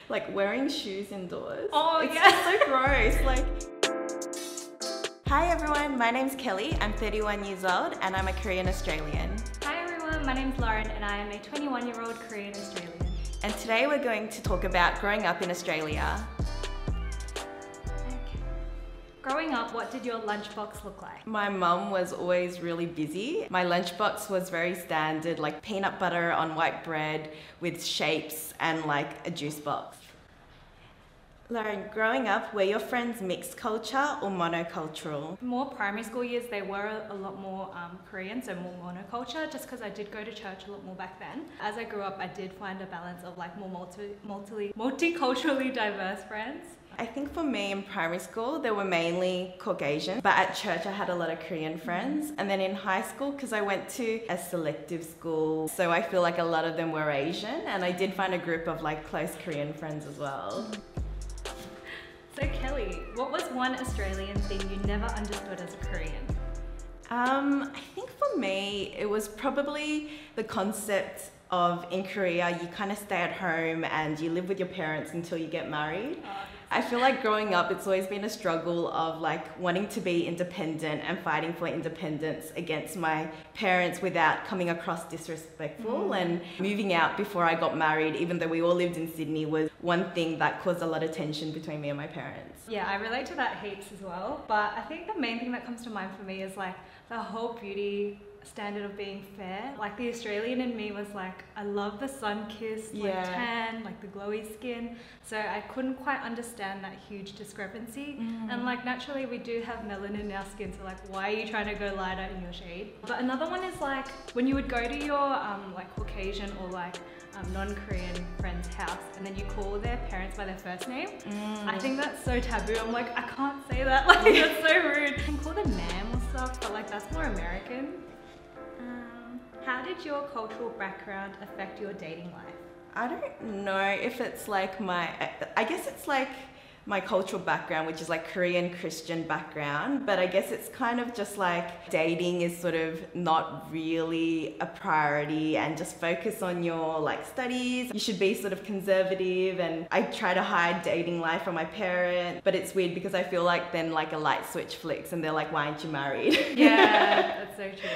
Like wearing shoes indoors. Oh, it's yeah. just so gross. Like. Hi everyone, my name's Kelly. I'm 31 years old and I'm a Korean Australian. Hi everyone, my name's Lauren and I am a 21-year-old Korean Australian. And today we're going to talk about growing up in Australia. Growing up, what did your lunchbox look like? My mum was always really busy. My lunchbox was very standard, like peanut butter on white bread with shapes and like a juice box. Lauren, growing up, were your friends mixed culture or monocultural? More primary school years, they were a lot more Korean, so more monoculture, just because I did go to church a lot more back then. As I grew up, I did find a balance of like more multiculturally diverse friends. I think for me in primary school, they were mainly Caucasian, but at church I had a lot of Korean friends. And then in high school, because I went to a selective school, so I feel like a lot of them were Asian, and I did find a group of like close Korean friends as well. So Kelly, what was one Australian thing you never understood as a Korean? I think for me, it was probably the concept of in Korea, you kind of stay at home and you live with your parents until you get married. I feel like growing up, it's always been a struggle of like wanting to be independent and fighting for independence against my parents without coming across disrespectful. And moving out before I got married, even though we all lived in Sydney, was one thing that caused a lot of tension between me and my parents. Yeah, I relate to that heaps as well. But I think the main thing that comes to mind for me is like the whole beauty standard of being fair. Like the Australian in me was like, I love the sun-kissed, like tan, like the glowy skin. So I couldn't quite understand that huge discrepancy. And like naturally we do have melanin in our skin, so like why are you trying to go lighter in your shade? But another one is like when you would go to your like Caucasian or like non-Korean friend's house and then you call their parents by their first name. I think that's so taboo. I'm like, I can't say that, like that's so rude. You can call them ma'am or stuff, but like that's more American. How did your cultural background affect your dating life? I don't know if it's like I guess it's like my cultural background, which is like Korean Christian background, but I guess it's kind of just like dating is sort of not really a priority and just focus on your like studies. You should be sort of conservative, and I try to hide dating life from my parents, but it's weird because I feel like then like a light switch flicks and they're like, why aren't you married? Yeah, that's so true.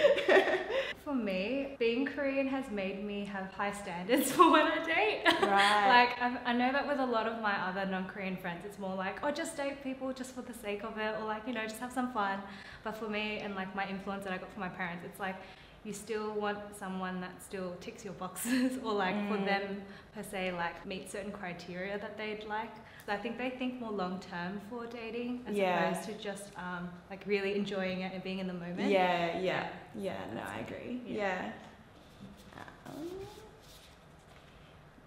For me, being Korean has made me have high standards for when I date. Right. Like, I know that with a lot of my other non-Korean friends, it's more like, oh, just date people just for the sake of it, or like, you know, just have some fun. But for me, and like my influence that I got from my parents, it's like, you still want someone that still ticks your boxes, or like for them per se, like meet certain criteria that they'd like. So I think they think more long term for dating as opposed to just like really enjoying it and being in the moment. No, I agree.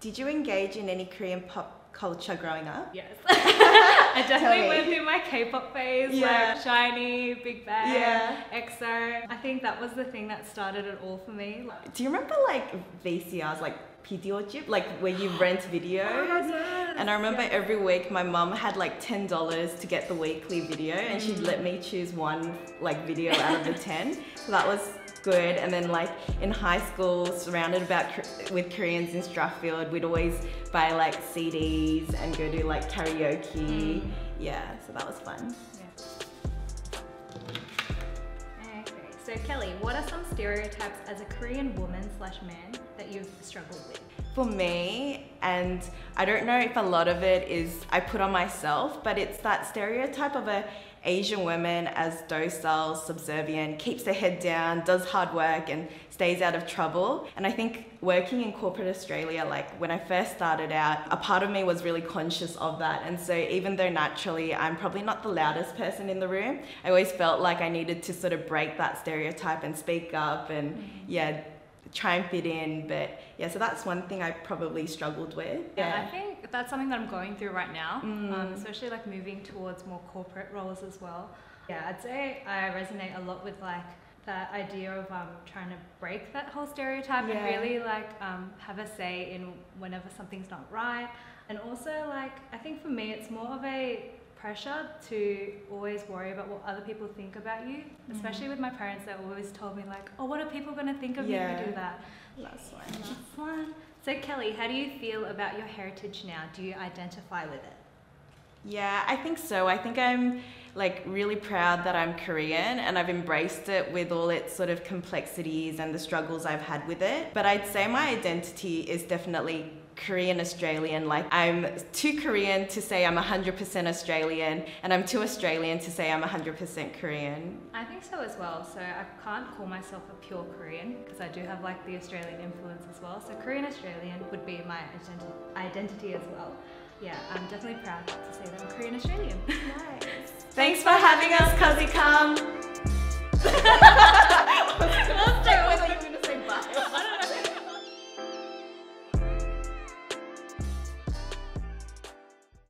Did you engage in any Korean pop culture growing up? Yes. I definitely went through my K-pop phase, like SHINee, Big Bang, EXO. I think that was the thing that started it all for me. Do you remember like VCRs, like PDO집, like where you rent videos? And I remember every week my mum had like $10 to get the weekly video, and she'd let me choose one like video out of the 10. So that was good. And then like in high school, surrounded with Koreans in Strathfield, we'd always buy like CDs and go do like karaoke. Yeah, so that was fun. Okay, so Kelly, what are some stereotypes as a Korean woman/man that you've struggled with? For me, and I don't know if a lot of it is I put on myself, but it's that stereotype of a Asian woman as docile, subservient, keeps her head down, does hard work and stays out of trouble. And I think working in corporate Australia, like when I first started out, a part of me was really conscious of that. And so even though naturally I'm probably not the loudest person in the room, I always felt like I needed to sort of break that stereotype and speak up and try and fit in. But yeah, so that's one thing I probably struggled with. I think that's something that I'm going through right now, especially like moving towards more corporate roles as well. Yeah, I'd say I resonate a lot with like that idea of trying to break that whole stereotype and really like have a say in whenever something's not right. And also like, I think for me it's more of a pressure to always worry about what other people think about you, especially with my parents that always told me like, oh, what are people going to think of you if you do that? Last one. So Kelly, how do you feel about your heritage now? Do you identify with it? Yeah, I think so. I think I'm like really proud that I'm Korean, and I've embraced it with all its sort of complexities and the struggles I've had with it. But I'd say my identity is definitely Korean Australian. Like, I'm too Korean to say I'm 100% Australian, and I'm too Australian to say I'm 100% Korean. I think so as well. So I can't call myself a pure Korean because I do have like the Australian influence as well. So Korean Australian would be my identity as well. Yeah, I'm definitely proud to say that I'm Korean Australian. Nice. Thanks for having us, Kozziecom.